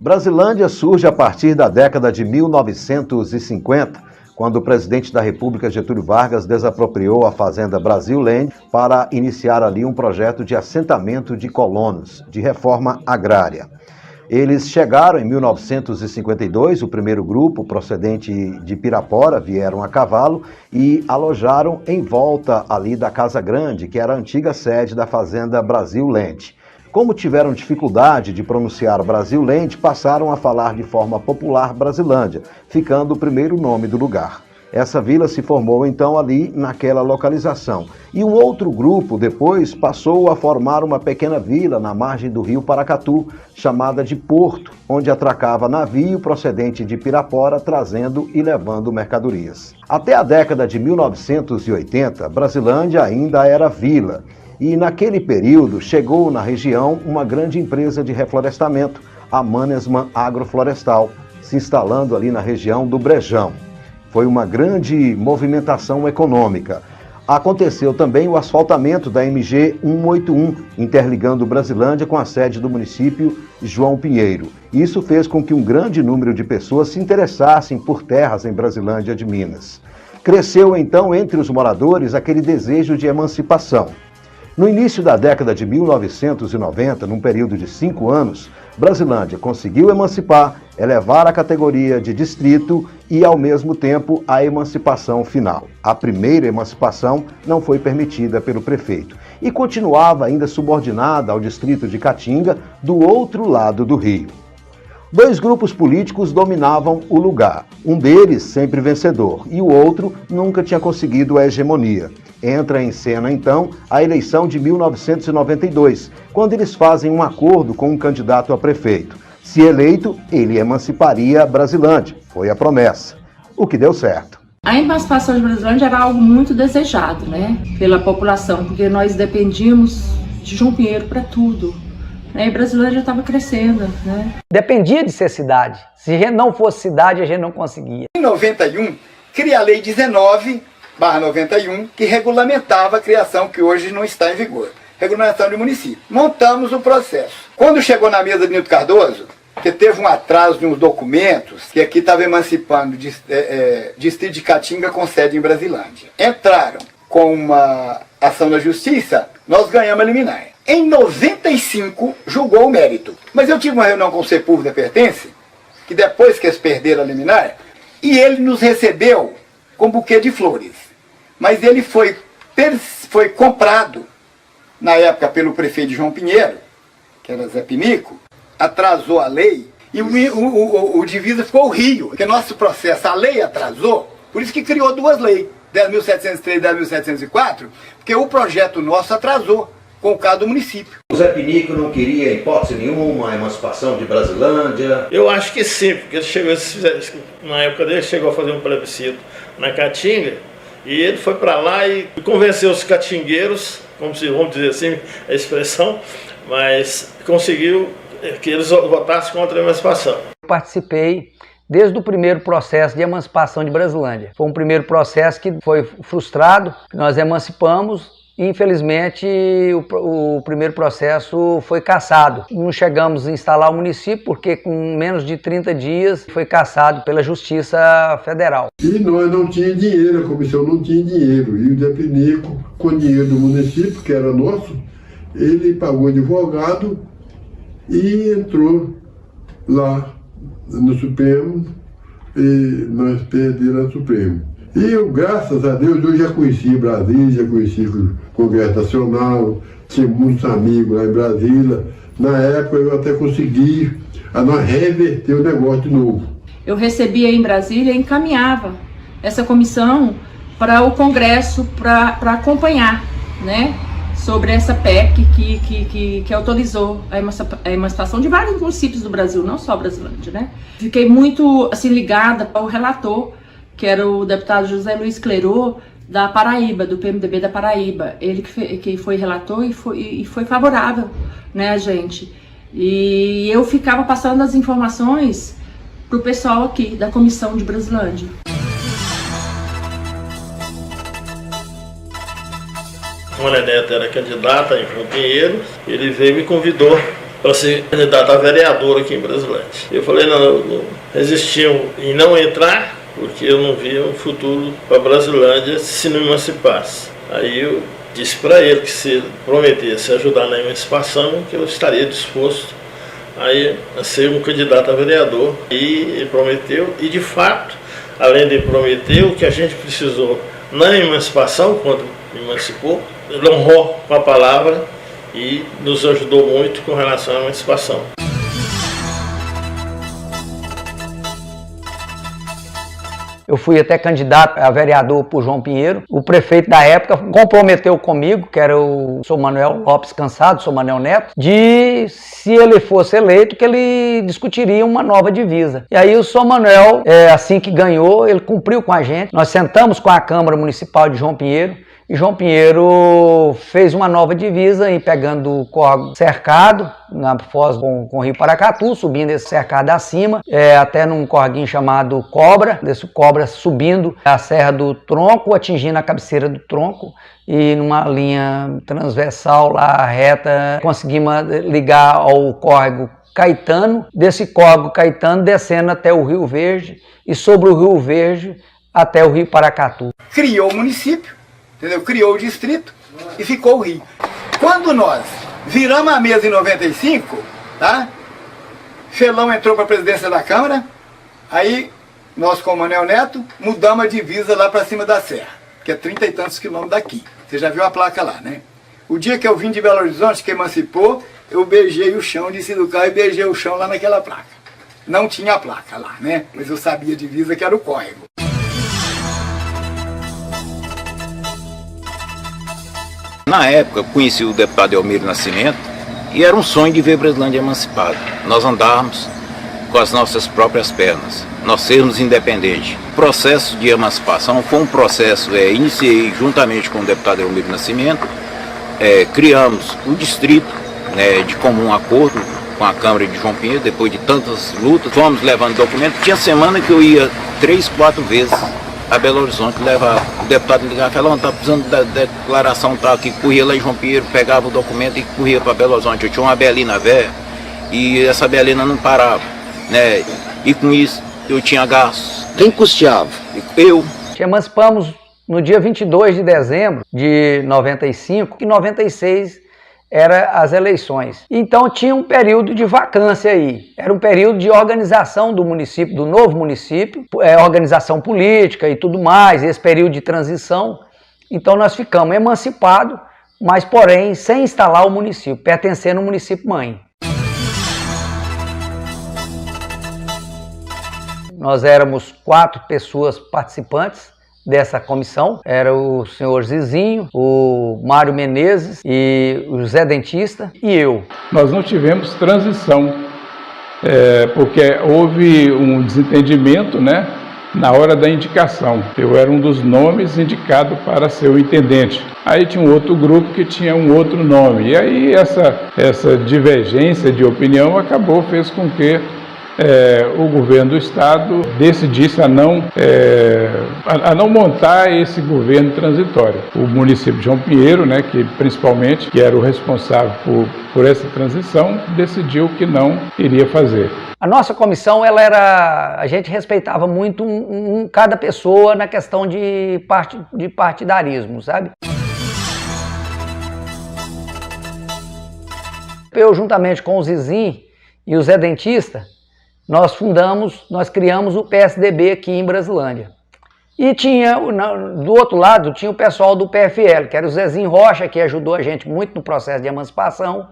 Brasilândia surge a partir da década de 1950, quando o presidente da República, Getúlio Vargas, desapropriou a fazenda Brasil-Land para iniciar ali um projeto de assentamento de colonos, de reforma agrária. Eles chegaram em 1952, o primeiro grupo, procedente de Pirapora, vieram a cavalo e alojaram em volta ali da Casa Grande, que era a antiga sede da fazenda Brasil-Land. Como tiveram dificuldade de pronunciar Brasil-Land, passaram a falar de forma popular Brasilândia, ficando o primeiro nome do lugar. Essa vila se formou então ali naquela localização. E um outro grupo depois passou a formar uma pequena vila na margem do rio Paracatu, chamada de Porto, onde atracava navio procedente de Pirapora, trazendo e levando mercadorias. Até a década de 1980, Brasilândia ainda era vila. E naquele período chegou na região uma grande empresa de reflorestamento, a Mannesmann Agroflorestal, se instalando ali na região do Brejão. Foi uma grande movimentação econômica. Aconteceu também o asfaltamento da MG 181, interligando Brasilândia com a sede do município João Pinheiro. Isso fez com que um grande número de pessoas se interessassem por terras em Brasilândia de Minas. Cresceu então entre os moradores aquele desejo de emancipação. No início da década de 1990, num período de 5 anos, Brasilândia conseguiu emancipar, elevar a categoria de distrito e, ao mesmo tempo, a emancipação final. A primeira emancipação não foi permitida pelo prefeito e continuava ainda subordinada ao distrito de Caatinga, do outro lado do rio. Dois grupos políticos dominavam o lugar, um deles sempre vencedor e o outro nunca tinha conseguido a hegemonia. Entra em cena, então, a eleição de 1992, quando eles fazem um acordo com um candidato a prefeito. Se eleito, ele emanciparia Brasilândia. Foi a promessa. O que deu certo. A emancipação de Brasilândia era algo muito desejado, pela população, porque nós dependíamos de João Pinheiro para tudo. E Brasilândia estava crescendo, Dependia de ser cidade. Se a gente não fosse cidade, a gente não conseguia. Em 91, cria a Lei 19/91, que regulamentava a criação, que hoje não está em vigor. Regulamentação de município. Montamos o processo. Quando chegou na mesa de Nilton Cardoso, que teve um atraso de uns documentos, que aqui estava emancipando distrito de Caatinga com sede em Brasilândia. Entraram com uma ação na justiça, nós ganhamos a liminar. Em 95, julgou o mérito. Mas eu tive uma reunião com o Sepúlveda da Pertence, que depois que eles perderam a liminar, e ele nos recebeu com buquê de flores. Mas ele foi comprado, na época, pelo prefeito de João Pinheiro, que era Zé Pinico, atrasou a lei, e o divisa ficou o Rio, porque nosso processo, a lei atrasou, por isso que criou duas leis, 10.703 e 10.704, porque o projeto nosso atrasou, com o caso do município. O Zé Pinico não queria, em hipótese nenhuma, a emancipação de Brasilândia? Eu acho que sim, porque ele chegou, na época dele, chegou a fazer um plebiscito na Caatinga, e ele foi para lá e convenceu os catingueiros, vamos dizer assim a expressão, mas conseguiu que eles votassem contra a emancipação. Eu participei desde o primeiro processo de emancipação de Brasilândia. Foi um primeiro processo que foi frustrado, nós emancipamos. Infelizmente, o primeiro processo foi cassado. Não chegamos a instalar o município porque com menos de 30 dias foi cassado pela Justiça Federal. E nós não tínhamos dinheiro, a comissão não tinha dinheiro. E o Zé Pinico, com dinheiro do município, que era nosso, ele pagou advogado e entrou lá no Supremo e nós perdemos no Supremo. E eu, graças a Deus, eu já conheci Brasília, já conheci o Congresso Nacional, tinha muitos amigos lá em Brasília. Na época eu até consegui nós reverter o negócio de novo. Eu recebia em Brasília e encaminhava essa comissão para o Congresso para acompanhar, sobre essa PEC que autorizou a emancipação de vários municípios do Brasil, não só Brasilândia, Fiquei muito ligada ao relator, que era o deputado José Luiz Clerô, da Paraíba, do PMDB da Paraíba. Ele que foi relator e foi favorável, a gente. E eu ficava passando as informações para o pessoal aqui da Comissão de Brasilândia. Maria Neto era candidata em João Pinheiro, ele veio e me convidou para ser candidato a vereador aqui em Brasilândia. Eu falei, não resistiam em não entrar, porque eu não via um futuro para Brasilândia se não emancipasse. Aí eu disse para ele que se prometesse ajudar na emancipação, que eu estaria disposto a ser um candidato a vereador. E ele prometeu, e de fato, além de prometer, o que a gente precisou na emancipação, quando emancipou, ele honrou com a palavra e nos ajudou muito com relação à emancipação. Eu fui até candidato a vereador por João Pinheiro. O prefeito da época comprometeu comigo, que era o Sr. Manuel Lopes Cansado, Sr. Manuel Neto, de, se ele fosse eleito, que ele discutiria uma nova divisa. E aí o Sr. Manuel, assim que ganhou, ele cumpriu com a gente. Nós sentamos com a Câmara Municipal de João Pinheiro, e João Pinheiro fez uma nova divisa, e pegando o córrego cercado, na foz com o rio Paracatu, subindo esse cercado acima, até num corguinho chamado Cobra, desse Cobra subindo a Serra do Tronco, atingindo a cabeceira do Tronco, e numa linha transversal lá, reta, conseguimos ligar ao córrego Caetano, desse córrego Caetano descendo até o Rio Verde, e sobre o Rio Verde até o rio Paracatu. Criou o município, entendeu? Criou o distrito e ficou o rio. Quando nós viramos a mesa em 95, tá? Felão entrou para a presidência da Câmara, aí nós com o Manuel Neto mudamos a divisa lá para cima da serra, que é 30 e tantos quilômetros daqui. Você já viu a placa lá, né? O dia que eu vim de Belo Horizonte, que emancipou, eu beijei o chão, desci do carro e beijei o chão lá naquela placa. Não tinha a placa lá, né? Mas eu sabia a divisa que era o córrego. Na época, eu conheci o deputado Elmiro Nascimento e era um sonho de ver Brasilândia emancipada. Nós andávamos com as nossas próprias pernas, nós sermos independentes. O processo de emancipação foi um processo, iniciei juntamente com o deputado Elmiro Nascimento, criamos o distrito, de comum acordo com a Câmara de João Pinheiro, depois de tantas lutas, fomos levando documentos. Tinha semana que eu ia 3, 4 vezes a Belo Horizonte, levar o deputado ligava e falava, tá precisando da declaração tal, que corria lá em João Pinheiro, pegava o documento e corria para Belo Horizonte. Eu tinha uma belina velha e essa belina não parava, né? E com isso eu tinha gastos. Quem custeava? Eu. Emancipamos no dia 22 de dezembro de 95, e 96 era as eleições. Então tinha um período de vacância aí. Era um período de organização do município, do novo município, organização política e tudo mais, esse período de transição. Então nós ficamos emancipados, mas porém sem instalar o município, pertencendo ao município mãe. Nós éramos 4 pessoas participantes dessa comissão, era o senhor Zizinho, o Mário Menezes e o José Dentista e eu. Nós não tivemos transição, porque houve um desentendimento, né, na hora da indicação. Eu era um dos nomes indicado para ser o intendente. Aí tinha um outro grupo que tinha um outro nome. E aí essa divergência de opinião fez com que o governo do estado decidisse a não montar esse governo transitório. O município de João Pinheiro, né, que principalmente, que era o responsável por essa transição, decidiu que não iria fazer. A nossa comissão, a gente respeitava muito cada pessoa na questão de partidarismo, sabe? Eu, juntamente com o Zizinho e o Zé Dentista, nós criamos o PSDB aqui em Brasilândia. E do outro lado, tinha o pessoal do PFL, que era o Zezinho Rocha, que ajudou a gente muito no processo de emancipação,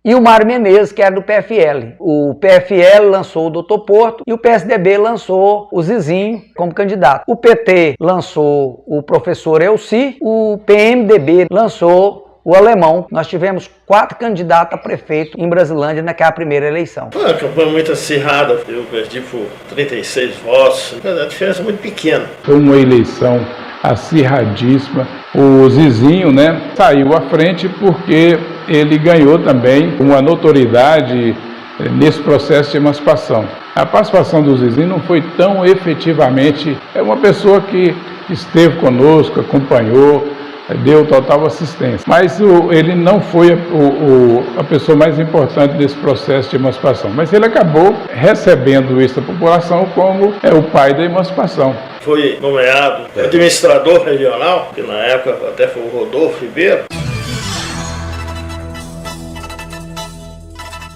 e o Mário Menezes, que era do PFL. O PFL lançou o Dr. Porto e o PSDB lançou o Zizinho como candidato. O PT lançou o professor Elci, o PMDB lançou o Alemão. Nós tivemos 4 candidatos a prefeito em Brasilândia naquela primeira eleição. Foi uma campanha muito acirrada, eu perdi por 36 votos, a diferença é muito pequena. Foi uma eleição acirradíssima. O Zizinho, né, saiu à frente porque ele ganhou também uma notoriedade nesse processo de emancipação. A participação do Zizinho não foi tão efetivamente, uma pessoa que esteve conosco, acompanhou, deu total assistência. Mas ele não foi a pessoa mais importante desse processo de emancipação, mas ele acabou recebendo essa população como o pai da emancipação. Foi nomeado administrador regional, que na época até foi o Rodolfo Ribeiro.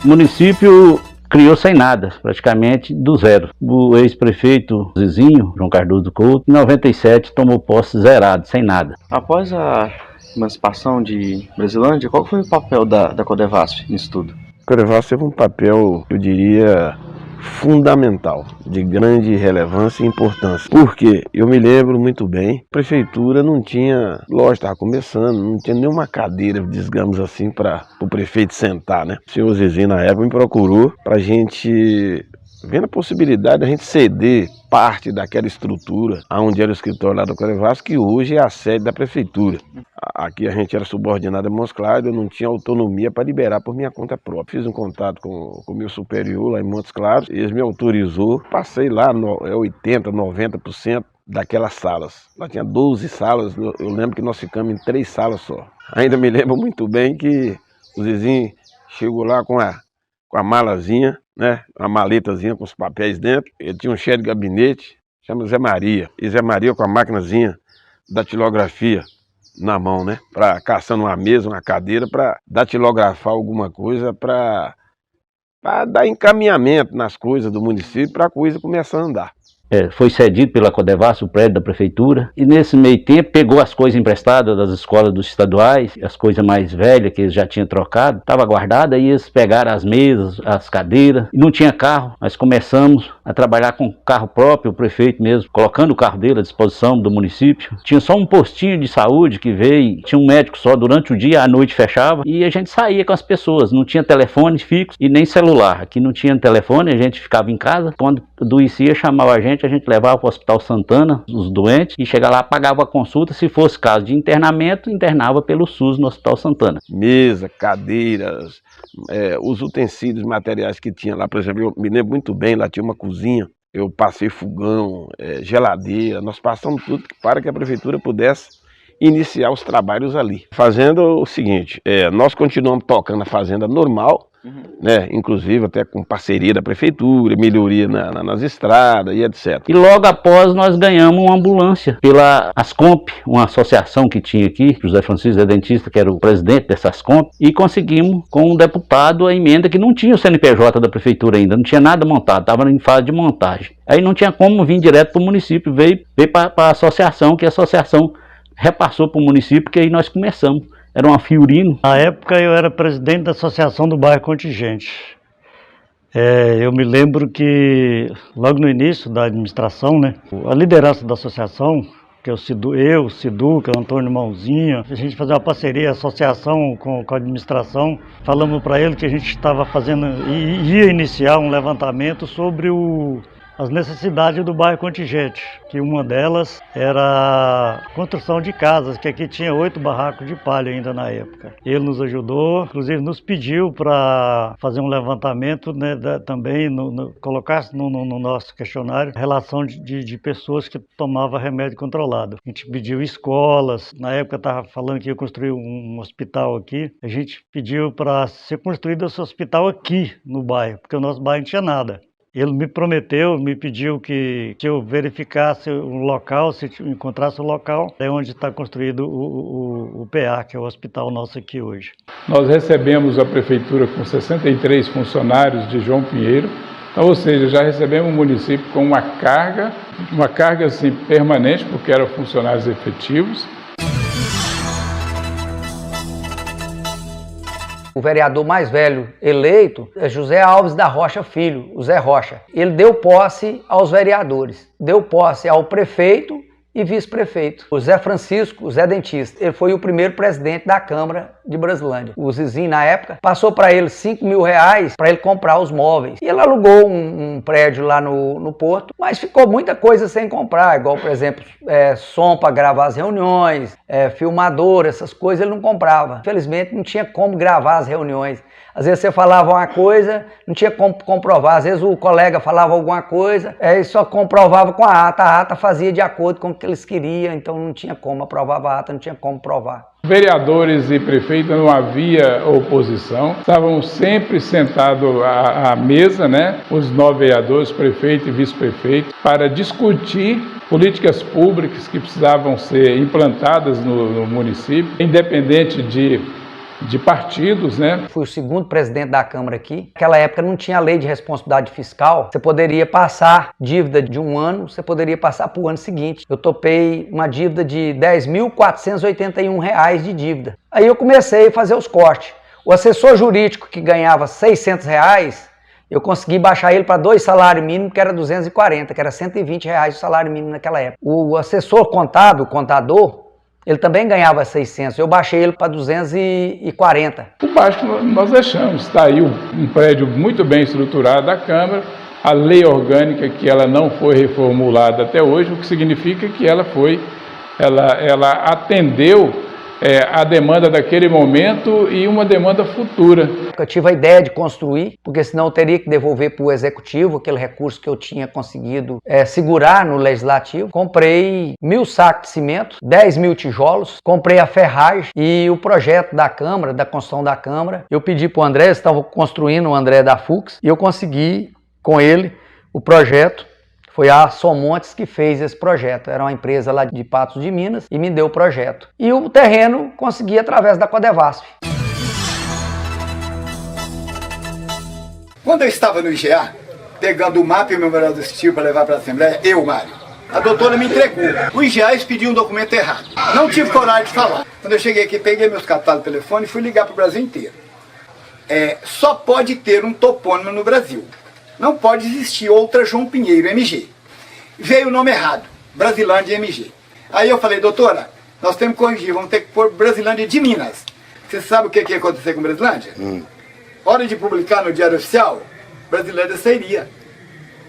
O município criou sem nada, praticamente do zero. O ex-prefeito Zizinho, João Cardoso Couto, em 97 tomou posse zerado, sem nada. Após a emancipação de Brasilândia, qual foi o papel da Codevasf nisso tudo? A Codevasf teve um papel, eu diria, fundamental, de grande relevância e importância. Porque eu me lembro muito bem, a prefeitura não tinha, lógico, estava começando, não tinha nenhuma cadeira, digamos assim, para o prefeito sentar, né? O senhor Zizinho, na época, me procurou para a gente, vendo a possibilidade de a gente ceder parte daquela estrutura, onde era o escritório lá do Codevasf, que hoje é a sede da prefeitura. Aqui a gente era subordinado a Montes Claros, eu não tinha autonomia para liberar por minha conta própria. Fiz um contato com o meu superior lá em Montes Claros, eles me autorizou, passei lá 80%, 90% daquelas salas. Lá tinha 12 salas, eu lembro que nós ficamos em 3 salas só. Ainda me lembro muito bem que o Zizinho chegou lá com a malazinha, né, uma maletazinha com os papéis dentro. Ele tinha um chefe de gabinete, chama Zé Maria. E Zé Maria com a maquinazinha da datilografia na mão, né, caçando uma mesa, uma cadeira, para datilografar alguma coisa, para dar encaminhamento nas coisas do município, para a coisa começar a andar. Foi cedido pela Codevasf, o prédio da prefeitura, e nesse meio tempo pegou as coisas emprestadas das escolas dos estaduais, as coisas mais velhas que eles já tinham trocado, estava guardada, e eles pegaram as mesas, as cadeiras, e não tinha carro. Nós começamos a trabalhar com carro próprio, o prefeito mesmo, colocando o carro dele à disposição do município. Tinha só um postinho de saúde que veio, tinha um médico só durante o dia, à noite fechava, e a gente saía com as pessoas, não tinha telefone fixo e nem celular. Aqui não tinha telefone, a gente ficava em casa, quando adoecia chamava a gente levava para o Hospital Santana, os doentes, e chegava lá, pagava a consulta, se fosse caso de internamento, internava pelo SUS no Hospital Santana. Mesa, cadeiras, os utensílios materiais que tinha lá, por exemplo, eu me lembro muito bem, lá tinha uma cozinha, eu passei fogão, geladeira, nós passamos tudo para que a prefeitura pudesse iniciar os trabalhos ali. Fazendo o seguinte, nós continuamos tocando a fazenda normal, né, inclusive até com parceria da prefeitura, melhoria nas estradas e etc. E logo após nós ganhamos uma ambulância pela Ascomp, uma associação que tinha aqui, José Francisco é dentista, que era o presidente dessa Ascomp, e conseguimos com um deputado a emenda que não tinha o CNPJ da prefeitura ainda, não tinha nada montado, estava em fase de montagem. Aí não tinha como vir direto para o município, veio para a associação, que a associação repassou para o município, que aí nós começamos. Era uma Fiorino. Na época eu era presidente da Associação do Bairro Contingente. Eu me lembro que logo no início da administração, né, a liderança da associação, que o Cidu, que é o Antônio Mãozinha, a gente fazia uma parceria, associação com a administração, falamos para ele que a gente estava fazendo, ia iniciar um levantamento sobre as necessidades do bairro Contingente, que uma delas era a construção de casas, que aqui tinha 8 barracos de palha ainda na época. Ele nos ajudou, inclusive nos pediu para fazer um levantamento, né, também colocasse no nosso questionário a relação de pessoas que tomavam remédio controlado. A gente pediu escolas, na época estava falando que ia construir um hospital aqui, a gente pediu para ser construído esse hospital aqui no bairro, porque o nosso bairro não tinha nada. Ele me prometeu, me pediu que eu verificasse o local, se encontrasse o local, é onde está construído o PA, que é o hospital nosso aqui hoje. Nós recebemos a prefeitura com 63 funcionários de João Pinheiro, então, ou seja, já recebemos o município com uma carga assim, permanente, porque eram funcionários efetivos. O vereador mais velho eleito é José Alves da Rocha Filho, o Zé Rocha. Ele deu posse aos vereadores, deu posse ao prefeito e vice-prefeito. O Zé Francisco, o Zé Dentista, ele foi o primeiro presidente da Câmara de Brasilândia. O Zizinho, na época, passou para ele R$5.000 para ele comprar os móveis. E ele alugou um prédio lá no Porto, mas ficou muita coisa sem comprar, igual, por exemplo, som para gravar as reuniões, filmador, essas coisas ele não comprava. Infelizmente, não tinha como gravar as reuniões. Às vezes você falava uma coisa, não tinha como comprovar. Às vezes o colega falava alguma coisa, e só comprovava com a ata fazia de acordo com que eles queriam, então não tinha como, aprovava a ata, não tinha como provar. Vereadores e prefeitos não havia oposição, estavam sempre sentados à mesa, né, os 9 vereadores, prefeito e vice-prefeito, para discutir políticas públicas que precisavam ser implantadas no município, independente de partidos, né? Fui o segundo presidente da Câmara aqui. Naquela época não tinha lei de responsabilidade fiscal. Você poderia passar dívida de um ano, você poderia passar para o ano seguinte. Eu topei uma dívida de R$10.481 de dívida. Aí eu comecei a fazer os cortes. O assessor jurídico que ganhava R$600, eu consegui baixar ele para 2 salários mínimos, que era 240, que era R$120 o salário mínimo naquela época. O assessor contábil, o contador, ele também ganhava 600, eu baixei ele para 240. O básico nós deixamos, está aí um prédio muito bem estruturado da Câmara, a lei orgânica que ela não foi reformulada até hoje, o que significa que ela atendeu a demanda daquele momento e uma demanda futura. Eu tive a ideia de construir, porque senão eu teria que devolver para o Executivo aquele recurso que eu tinha conseguido segurar no Legislativo. Comprei 1.000 sacos de cimento, 10.000 tijolos, comprei a ferragem e o projeto da Câmara, da construção da Câmara. Eu pedi para o André, eles estavam construindo o André da Fux, e eu consegui com ele o projeto. Foi a Somontes que fez esse projeto. Era uma empresa lá de Patos de Minas e me deu o projeto. E o terreno consegui através da Codevasf. Quando eu estava no IGA, pegando o mapa e o memorial do estilo para levar para a Assembleia, Mário, a doutora me entregou. O IGA expediu um documento errado. Não tive coragem de falar. Quando eu cheguei aqui, peguei meus catálogos de telefone e fui ligar para o Brasil inteiro. Só pode ter um topônimo no Brasil. Não pode existir outra João Pinheiro MG. Veio o nome errado, Brasilândia MG. Aí eu falei, doutora, nós temos que corrigir, vamos ter que pôr Brasilândia de Minas. Você sabe o que ia acontecer com Brasilândia? Hora de publicar no Diário Oficial, Brasilândia sairia.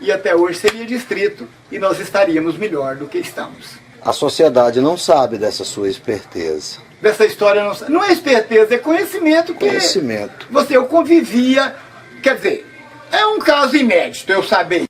E até hoje seria distrito. E nós estaríamos melhor do que estamos. A sociedade não sabe dessa sua esperteza. Dessa história não é esperteza, é conhecimento. Conhecimento. Eu convivia, quer dizer, é um caso inédito eu saber.